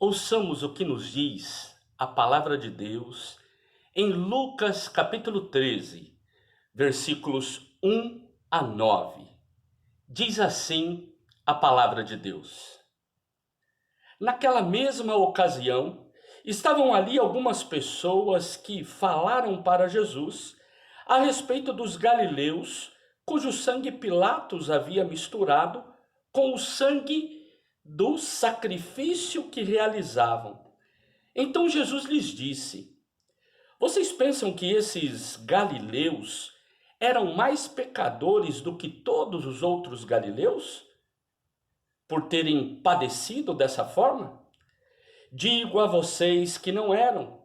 Ouçamos o que nos diz a palavra de Deus em Lucas capítulo 13, versículos 1 a 9. Diz assim a palavra de Deus. Naquela mesma ocasião, estavam ali algumas pessoas que falaram para Jesus a respeito dos galileus, cujo sangue Pilatos havia misturado com o sangue do sacrifício que realizavam. Então Jesus lhes disse: Vocês pensam que esses galileus eram mais pecadores do que todos os outros galileus, por terem padecido dessa forma? Digo a vocês que não eram.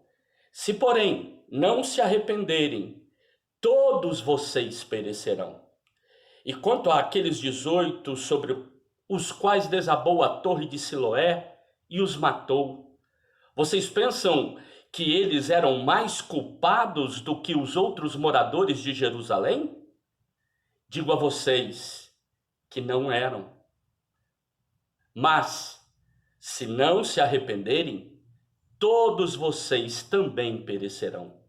Se, porém, não se arrependerem, todos vocês perecerão. E quanto àqueles 18 sobre os quais desabou a torre de Siloé e os matou, vocês pensam que eles eram mais culpados do que os outros moradores de Jerusalém? Digo a vocês que não eram. Mas, se não se arrependerem, todos vocês também perecerão.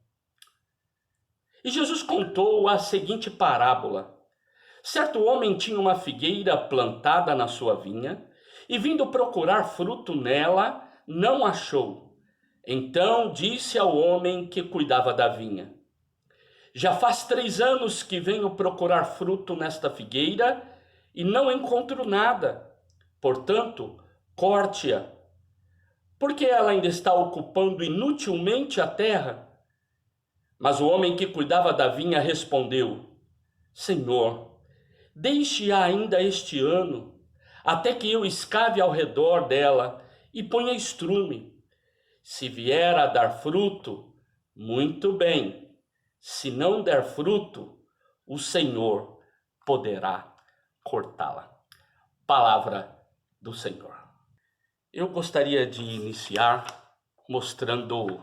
E Jesus contou a seguinte parábola. Certo homem tinha uma figueira plantada na sua vinha, e vindo procurar fruto nela, não achou. Então disse ao homem que cuidava da vinha: Já faz 3 anos que venho procurar fruto nesta figueira, e não encontro nada. Portanto, corte-a, porque ela ainda está ocupando inutilmente a terra. Mas o homem que cuidava da vinha respondeu: Senhor, deixe-a ainda este ano, até que eu escave ao redor dela e ponha estrume. Se vier a dar fruto, muito bem. Se não der fruto, o Senhor poderá cortá-la. Palavra do Senhor. Eu gostaria de iniciar mostrando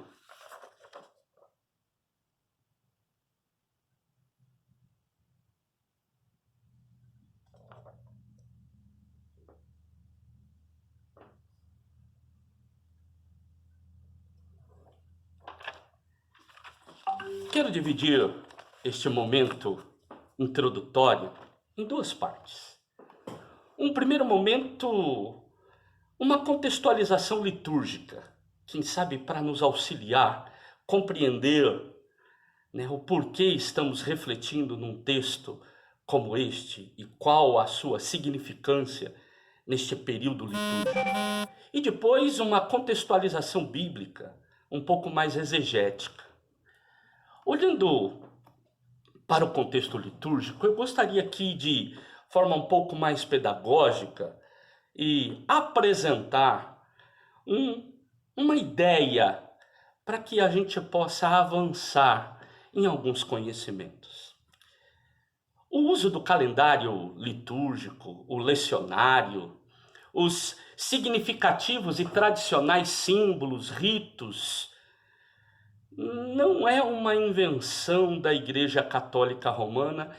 Quero dividir este momento introdutório em 2 partes. Um primeiro momento, uma contextualização litúrgica, quem sabe para nos auxiliar, compreender, o porquê estamos refletindo num texto como este e qual a sua significância neste período litúrgico. E depois uma contextualização bíblica, um pouco mais exegética. Olhando para o contexto litúrgico, eu gostaria aqui de forma um pouco mais pedagógica e apresentar uma ideia para que a gente possa avançar em alguns conhecimentos. O uso do calendário litúrgico, o lecionário, os significativos e tradicionais símbolos, ritos, não é uma invenção da Igreja Católica Romana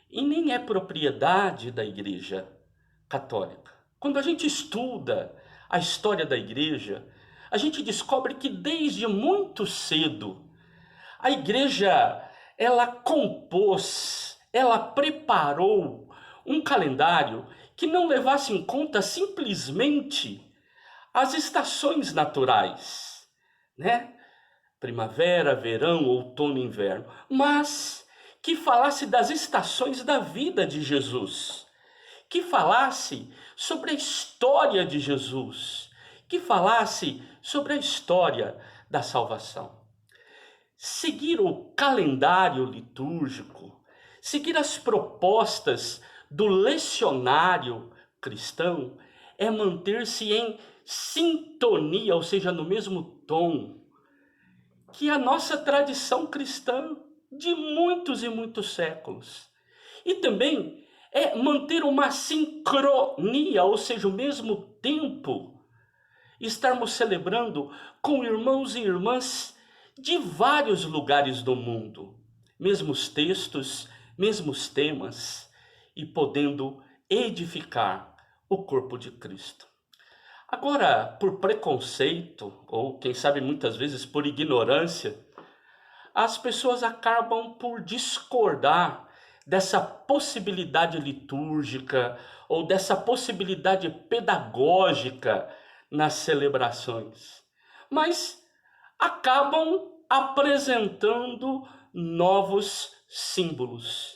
e nem é propriedade da Igreja Católica. Quando a gente estuda a história da Igreja, a gente descobre que desde muito cedo a Igreja, ela compôs, ela preparou um calendário que não levasse em conta simplesmente as estações naturais, Primavera, verão, outono e inverno, mas que falasse das estações da vida de Jesus, que falasse sobre a história de Jesus, que falasse sobre a história da salvação. Seguir o calendário litúrgico, seguir as propostas do lecionário cristão, é manter-se em sintonia, ou seja, no mesmo tom, que a nossa tradição cristã de muitos e muitos séculos. E também é manter uma sincronia, ou seja, o mesmo tempo, estarmos celebrando com irmãos e irmãs de vários lugares do mundo, mesmos textos, mesmos temas, e podendo edificar o corpo de Cristo. Agora, por preconceito, ou quem sabe muitas vezes por ignorância, as pessoas acabam por discordar dessa possibilidade litúrgica ou dessa possibilidade pedagógica nas celebrações, mas acabam apresentando novos símbolos.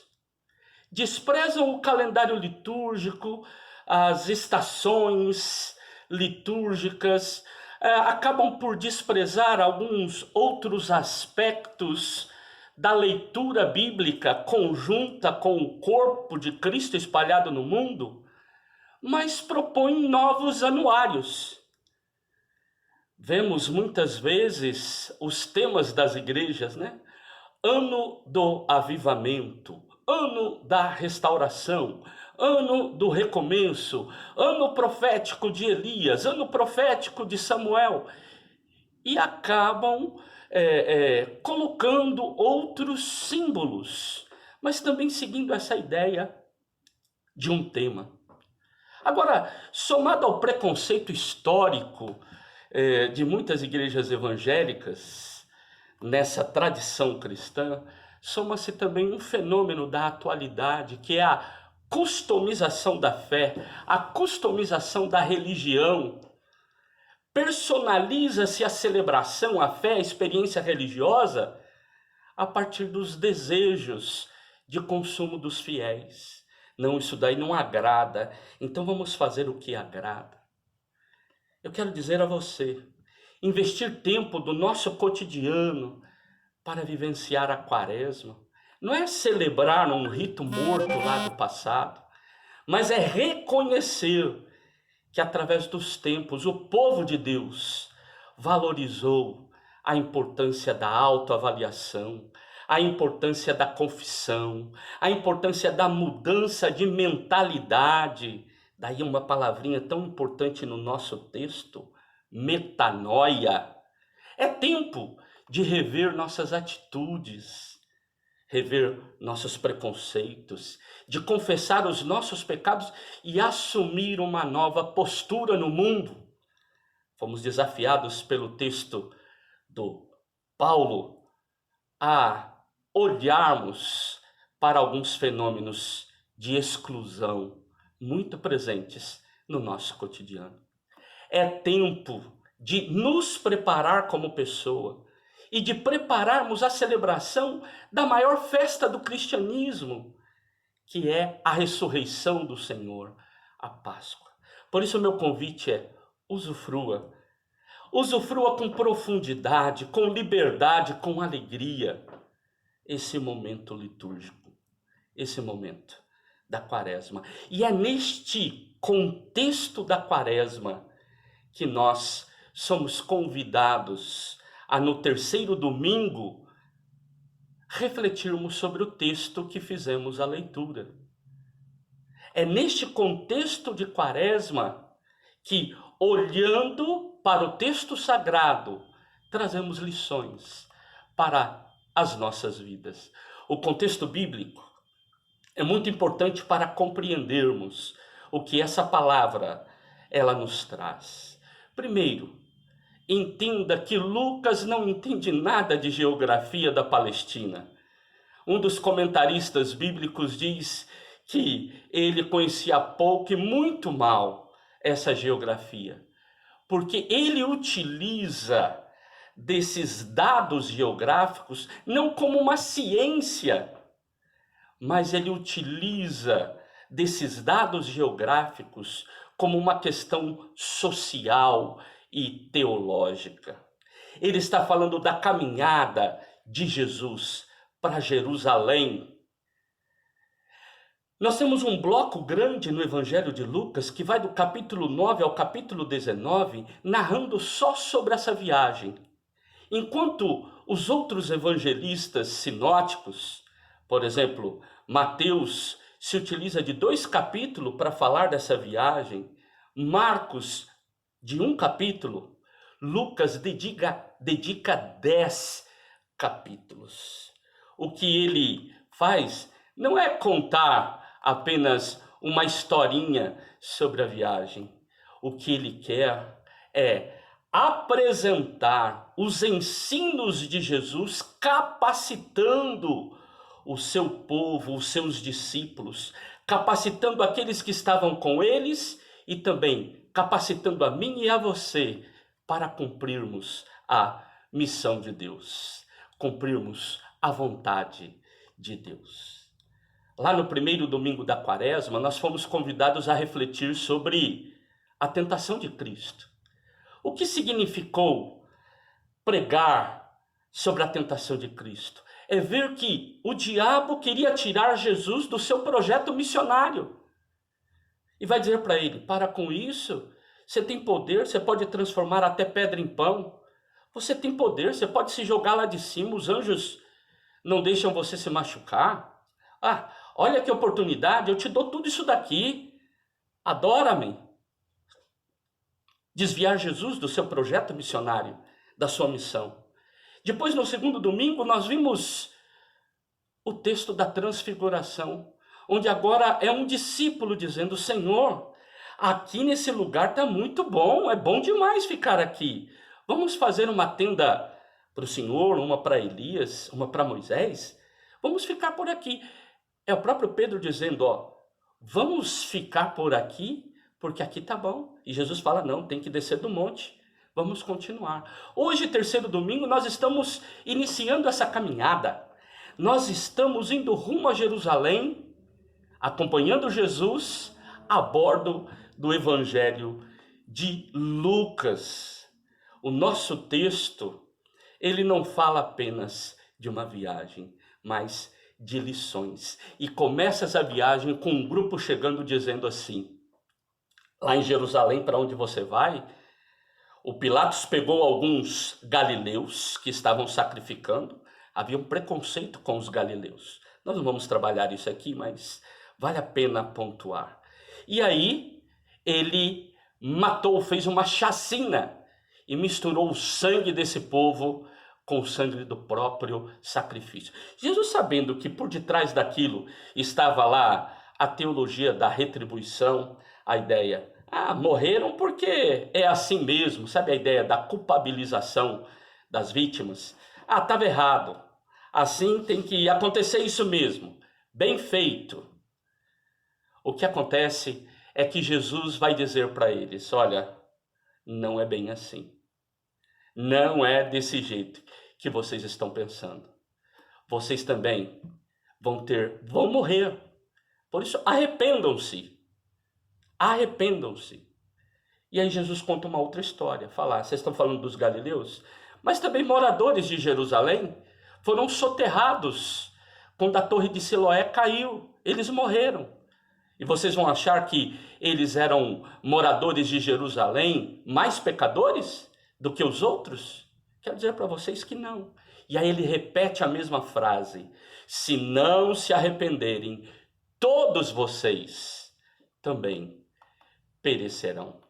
Desprezam o calendário litúrgico, as estações litúrgicas, acabam por desprezar alguns outros aspectos da leitura bíblica conjunta com o corpo de Cristo espalhado no mundo, mas propõem novos anuários. Vemos muitas vezes os temas das igrejas, né? Ano do avivamento, ano da restauração, ano do recomeço, ano profético de Elias, ano profético de Samuel, e acabam colocando outros símbolos, mas também seguindo essa ideia de um tema. Agora, somado ao preconceito histórico de muitas igrejas evangélicas, nessa tradição cristã, soma-se também um fenômeno da atualidade, que é a customização da fé, a customização da religião. Personaliza-se a celebração, a fé, a experiência religiosa, a partir dos desejos de consumo dos fiéis. Não, isso daí não agrada, então vamos fazer o que agrada. Eu quero dizer a você, investir tempo do nosso cotidiano para vivenciar a quaresma não é celebrar um rito morto lá do passado, mas é reconhecer que através dos tempos o povo de Deus valorizou a importância da autoavaliação, a importância da confissão, a importância da mudança de mentalidade. Daí uma palavrinha tão importante no nosso texto, metanoia. É tempo de rever nossas atitudes, rever nossos preconceitos, de confessar os nossos pecados e assumir uma nova postura no mundo. Fomos desafiados pelo texto do Paulo a olharmos para alguns fenômenos de exclusão muito presentes no nosso cotidiano. É tempo de nos preparar como pessoa e de prepararmos a celebração da maior festa do cristianismo, que é a ressurreição do Senhor, a Páscoa. Por isso, meu convite é: usufrua. Usufrua com profundidade, com liberdade, com alegria esse momento litúrgico, esse momento da quaresma. E é neste contexto da quaresma que nós somos convidados a, no terceiro domingo, refletirmos sobre o texto que fizemos a leitura. É neste contexto de quaresma que, olhando para o texto sagrado, trazemos lições para as nossas vidas. O contexto bíblico é muito importante para compreendermos o que essa palavra ela nos traz. Primeiro, entenda que Lucas não entende nada de geografia da Palestina. Um dos comentaristas bíblicos diz que ele conhecia pouco e muito mal essa geografia, porque ele utiliza desses dados geográficos não como uma ciência, mas ele utiliza desses dados geográficos como uma questão social e teológica. Ele está falando da caminhada de Jesus para Jerusalém. Nós temos um bloco grande no Evangelho de Lucas que vai do capítulo 9 ao capítulo 19, narrando só sobre essa viagem. Enquanto os outros evangelistas sinóticos, por exemplo, Mateus se utiliza de 2 capítulos para falar dessa viagem, Marcos de 1 capítulo, Lucas dedica 10 capítulos. O que ele faz não é contar apenas uma historinha sobre a viagem. o que ele quer é apresentar os ensinos de Jesus, capacitando o seu povo, os seus discípulos, capacitando aqueles que estavam com eles e também capacitando a mim e a você para cumprirmos a missão de Deus, cumprirmos a vontade de Deus. Lá no primeiro domingo da Quaresma, nós fomos convidados a refletir sobre a tentação de Cristo. O que significou pregar sobre a tentação de Cristo? É ver que o diabo queria tirar Jesus do seu projeto missionário. E vai dizer para ele: para com isso, você tem poder, você pode transformar até pedra em pão. Você tem poder, você pode se jogar lá de cima, os anjos não deixam você se machucar. Ah, olha que oportunidade, eu te dou tudo isso daqui. Adora-me. Desviar Jesus do seu projeto missionário, da sua missão. Depois, no segundo domingo, nós vimos o texto da transfiguração, onde agora é um discípulo dizendo: Senhor, aqui nesse lugar está muito bom, é bom demais ficar aqui. Vamos fazer uma tenda para o Senhor, uma para Elias, uma para Moisés? Vamos ficar por aqui. É o próprio Pedro dizendo: ó, vamos ficar por aqui, porque aqui está bom. E Jesus fala: não, tem que descer do monte. Vamos continuar. Hoje, terceiro domingo, nós estamos iniciando essa caminhada. Nós estamos indo rumo a Jerusalém, acompanhando Jesus a bordo do Evangelho de Lucas. O nosso texto, ele não fala apenas de uma viagem, mas de lições. E começa essa viagem com um grupo chegando dizendo assim: lá em Jerusalém, para onde você vai? O Pilatos pegou alguns galileus que estavam sacrificando. Havia um preconceito com os galileus. Nós não vamos trabalhar isso aqui, mas vale a pena pontuar. E aí, ele matou, fez uma chacina e misturou o sangue desse povo com o sangue do próprio sacrifício. Jesus, sabendo que por detrás daquilo estava lá a teologia da retribuição, a ideia: morreram porque é assim mesmo, sabe a ideia da culpabilização das vítimas? Estava errado, assim tem que acontecer isso mesmo, bem feito. O que acontece é que Jesus vai dizer para eles: olha, não é bem assim. Não é desse jeito que vocês estão pensando. Vocês também vão morrer. Por isso, arrependam-se. Arrependam-se. E aí Jesus conta uma outra história. Fala: vocês estão falando dos galileus? Mas também moradores de Jerusalém foram soterrados quando a torre de Siloé caiu. Eles morreram. E vocês vão achar que eles eram moradores de Jerusalém mais pecadores do que os outros? Quero dizer para vocês que não. E aí ele repete a mesma frase: se não se arrependerem, todos vocês também perecerão.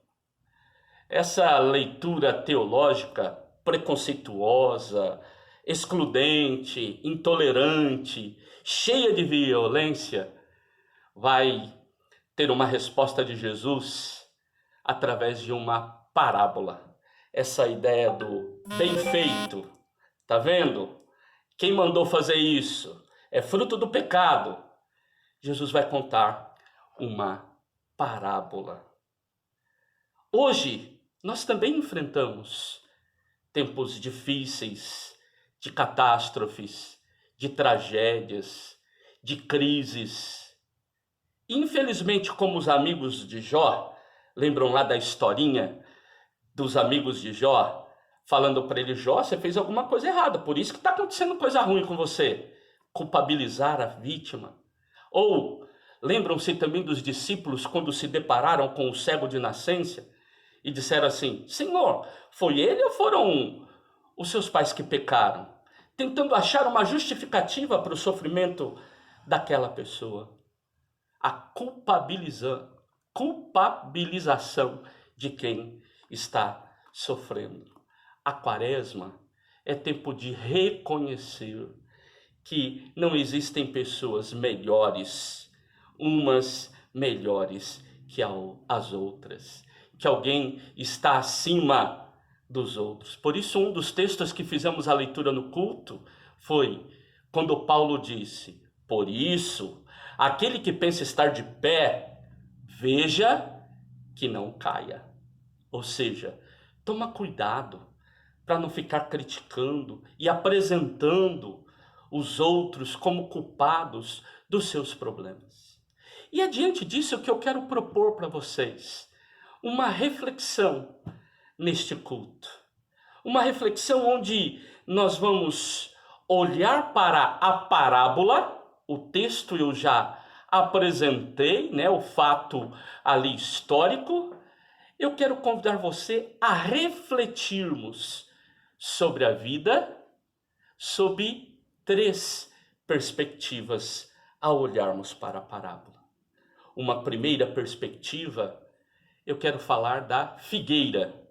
Essa leitura teológica preconceituosa, excludente, intolerante, cheia de violência, vai ter uma resposta de Jesus através de uma parábola. Essa ideia do bem feito, tá vendo? Quem mandou fazer isso? É fruto do pecado. Jesus vai contar uma parábola. Hoje, nós também enfrentamos tempos difíceis, de catástrofes, de tragédias, de crises. Infelizmente, como os amigos de Jó, lembram lá da historinha dos amigos de Jó, falando para ele: Jó, você fez alguma coisa errada, por isso que está acontecendo coisa ruim com você. Culpabilizar a vítima. Ou lembram-se também dos discípulos quando se depararam com o cego de nascença e disseram assim: Senhor, foi ele ou foram os seus pais que pecaram? Tentando achar uma justificativa para o sofrimento daquela pessoa. A culpabilização de quem está sofrendo. A Quaresma é tempo de reconhecer que não existem pessoas melhores, umas melhores que as outras, que alguém está acima dos outros. Por isso, um dos textos que fizemos a leitura no culto foi quando Paulo disse: por isso, aquele que pensa estar de pé, veja que não caia. Ou seja, toma cuidado para não ficar criticando e apresentando os outros como culpados dos seus problemas. E é diante disso que eu quero propor para vocês uma reflexão neste culto. Uma reflexão onde nós vamos olhar para a parábola, o texto eu já apresentei, né, o fato ali histórico. Eu quero convidar você a refletirmos sobre a vida, sob 3 perspectivas ao olharmos para a parábola. Uma primeira perspectiva, eu quero falar da figueira.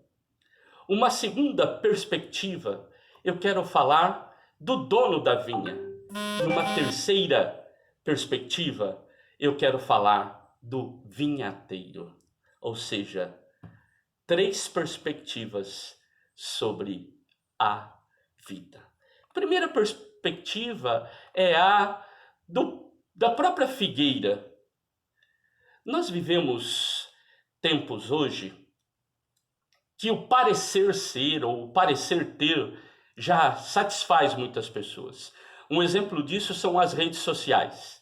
Uma segunda perspectiva, eu quero falar do dono da vinha. E uma terceira perspectiva, eu quero falar do vinhateiro. Ou seja, 3 perspectivas sobre a vida. A primeira perspectiva é a da própria figueira. Nós vivemos tempos hoje que o parecer ser ou o parecer ter já satisfaz muitas pessoas. Um exemplo disso são as redes sociais.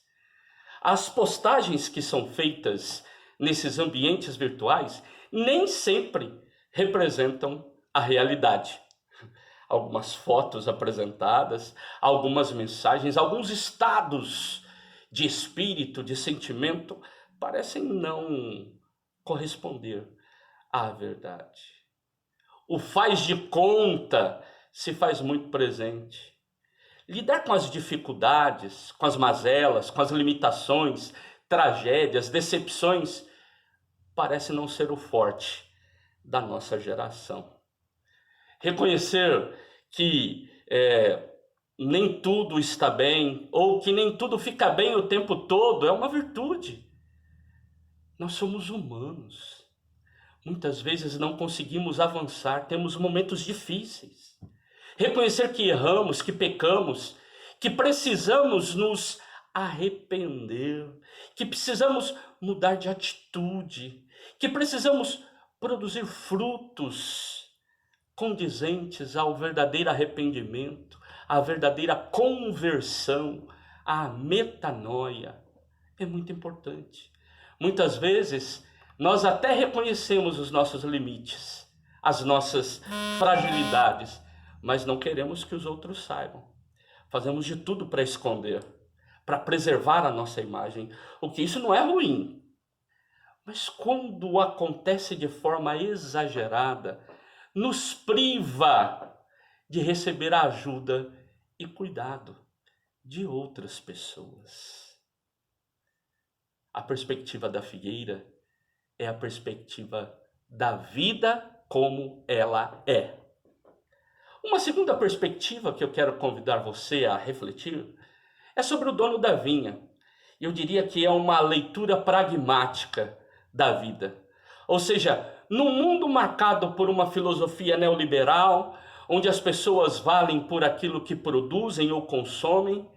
As postagens que são feitas nesses ambientes virtuais nem sempre representam a realidade. Algumas fotos apresentadas, algumas mensagens, alguns estados de espírito, de sentimento, parecem não corresponder à verdade. O faz de conta se faz muito presente. Lidar com as dificuldades, com as mazelas, com as limitações, tragédias, decepções, parece não ser o forte da nossa geração. Reconhecer que nem tudo está bem, ou que nem tudo fica bem o tempo todo, é uma virtude. Nós somos humanos. Muitas vezes não conseguimos avançar, temos momentos difíceis. Reconhecer que erramos, que pecamos, que precisamos nos arrepender, que precisamos mudar de atitude, que precisamos produzir frutos condizentes ao verdadeiro arrependimento, à verdadeira conversão, à metanoia. É muito importante. Muitas vezes, nós até reconhecemos os nossos limites, as nossas fragilidades, mas não queremos que os outros saibam. Fazemos de tudo para esconder, para preservar a nossa imagem, o que isso não é ruim. Mas quando acontece de forma exagerada, nos priva de receber a ajuda e cuidado de outras pessoas. A perspectiva da figueira é a perspectiva da vida como ela é. Uma segunda perspectiva que eu quero convidar você a refletir é sobre o dono da vinha. Eu diria que é uma leitura pragmática da vida. Ou seja, num mundo marcado por uma filosofia neoliberal, onde as pessoas valem por aquilo que produzem ou consomem,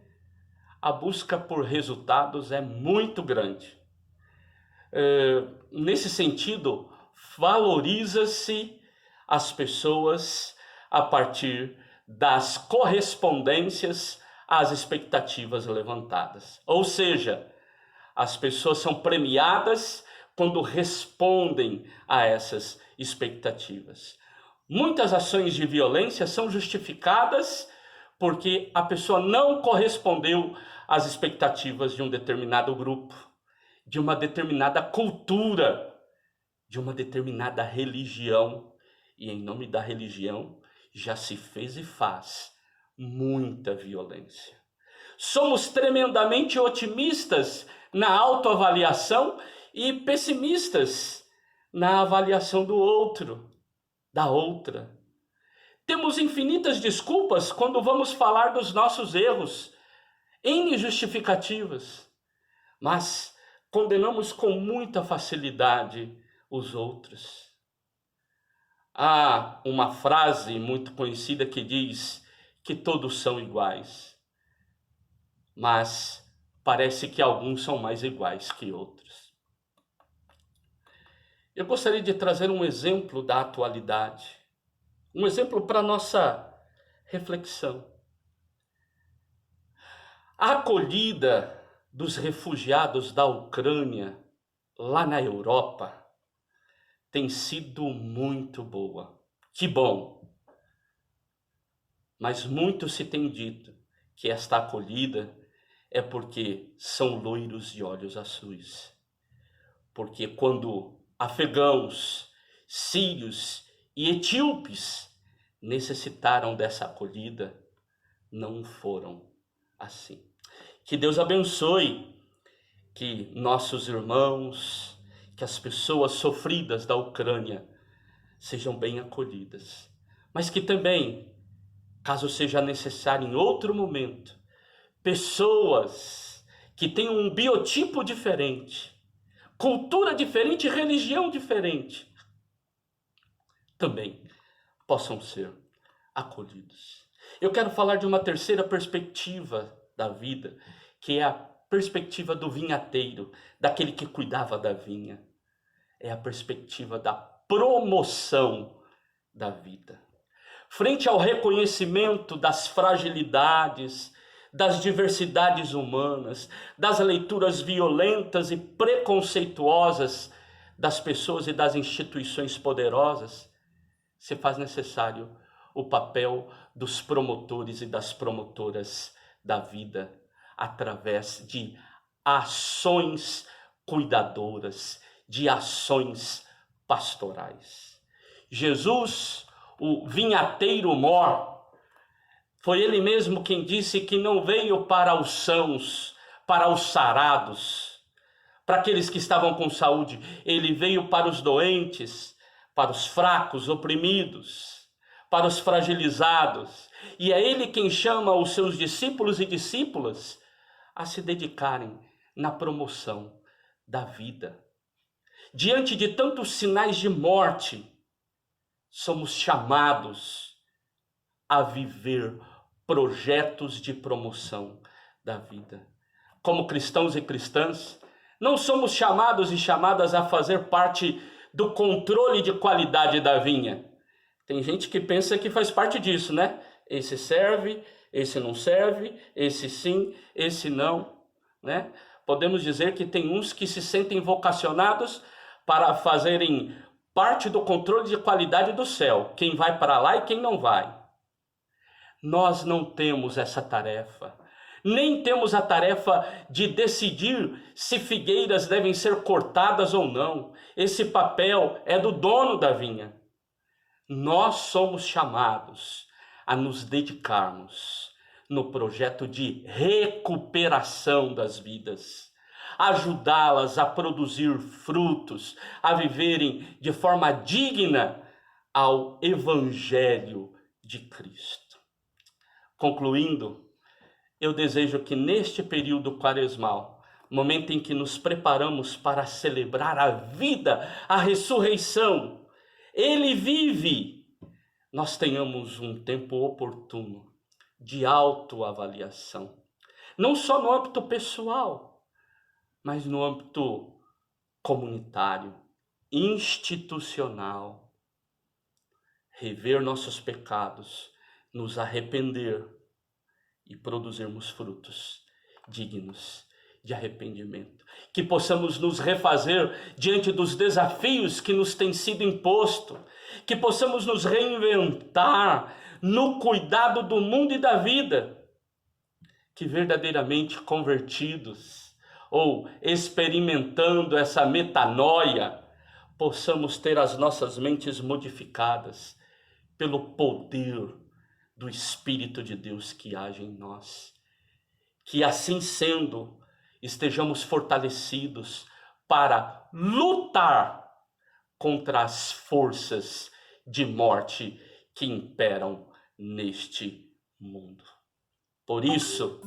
a busca por resultados é muito grande. Nesse sentido, valoriza-se as pessoas a partir das correspondências às expectativas levantadas. Ou seja, as pessoas são premiadas quando respondem a essas expectativas. Muitas ações de violência são justificadas porque a pessoa não correspondeu às expectativas de um determinado grupo, de uma determinada cultura, de uma determinada religião. E em nome da religião já se fez e faz muita violência. Somos tremendamente otimistas na autoavaliação e pessimistas na avaliação do outro, da outra. Temos infinitas desculpas quando vamos falar dos nossos erros, N justificativas, mas condenamos com muita facilidade os outros. Há uma frase muito conhecida que diz que todos são iguais, mas parece que alguns são mais iguais que outros. Eu gostaria de trazer um exemplo da atualidade, um exemplo para nossa reflexão. A acolhida dos refugiados da Ucrânia, lá na Europa, tem sido muito boa. Que bom! Mas muito se tem dito que esta acolhida é porque são loiros de olhos azuis. Porque quando afegãos, sírios e etíopes necessitaram dessa acolhida, não foram assim. Que Deus abençoe que nossos irmãos, que as pessoas sofridas da Ucrânia sejam bem acolhidas, mas que também, caso seja necessário em outro momento, pessoas que tenham um biotipo diferente, cultura diferente, religião diferente, também possam ser acolhidos. Eu quero falar de uma terceira perspectiva da vida, que é a perspectiva do vinhateiro, daquele que cuidava da vinha. É a perspectiva da promoção da vida. Frente ao reconhecimento das fragilidades, das diversidades humanas, das leituras violentas e preconceituosas das pessoas e das instituições poderosas, se faz necessário o papel dos promotores e das promotoras da vida, através de ações cuidadoras, de ações pastorais. Jesus, o vinhateiro mor, foi ele mesmo quem disse que não veio para os sãos, para os sarados, para aqueles que estavam com saúde. Ele veio para os doentes, para os fracos, oprimidos, para os fragilizados. E é ele quem chama os seus discípulos e discípulas a se dedicarem na promoção da vida. Diante de tantos sinais de morte, somos chamados a viver projetos de promoção da vida. Como cristãos e cristãs, não somos chamados e chamadas a fazer parte do controle de qualidade da vinha. Tem gente que pensa que faz parte disso, né? Esse serve, esse não serve, esse sim, esse não, né? Podemos dizer que tem uns que se sentem vocacionados para fazerem parte do controle de qualidade do céu, quem vai para lá e quem não vai. Nós não temos essa tarefa, nem temos a tarefa de decidir se figueiras devem ser cortadas ou não. Esse papel é do dono da vinha. Nós somos chamados a nos dedicarmos no projeto de recuperação das vidas, ajudá-las a produzir frutos, a viverem de forma digna ao Evangelho de Cristo. Concluindo, eu desejo que neste período quaresmal, momento em que nos preparamos para celebrar a vida, a ressurreição, Ele vive, nós tenhamos um tempo oportuno de autoavaliação, não só no âmbito pessoal, mas no âmbito comunitário, institucional. Rever nossos pecados, nos arrepender e produzirmos frutos dignos de arrependimento. Que possamos nos refazer diante dos desafios que nos têm sido imposto. Que possamos nos reinventar no cuidado do mundo e da vida. Que verdadeiramente convertidos ou experimentando essa metanoia, possamos ter as nossas mentes modificadas pelo poder do Espírito de Deus que age em nós. Que assim sendo, estejamos fortalecidos para lutar contra as forças de morte que imperam neste mundo. Por isso,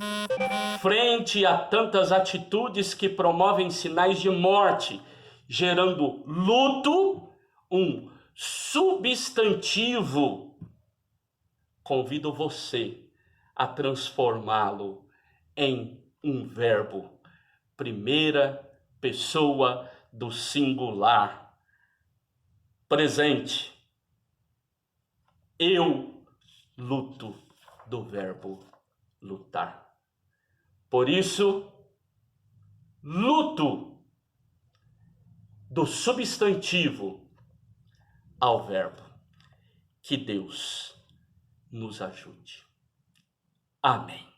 frente a tantas atitudes que promovem sinais de morte, gerando luto, um substantivo, convido você a transformá-lo em um verbo, primeira pessoa do singular, presente. Eu luto, do verbo lutar. Por isso, luto do substantivo ao verbo. Que Deus nos ajude. Amém.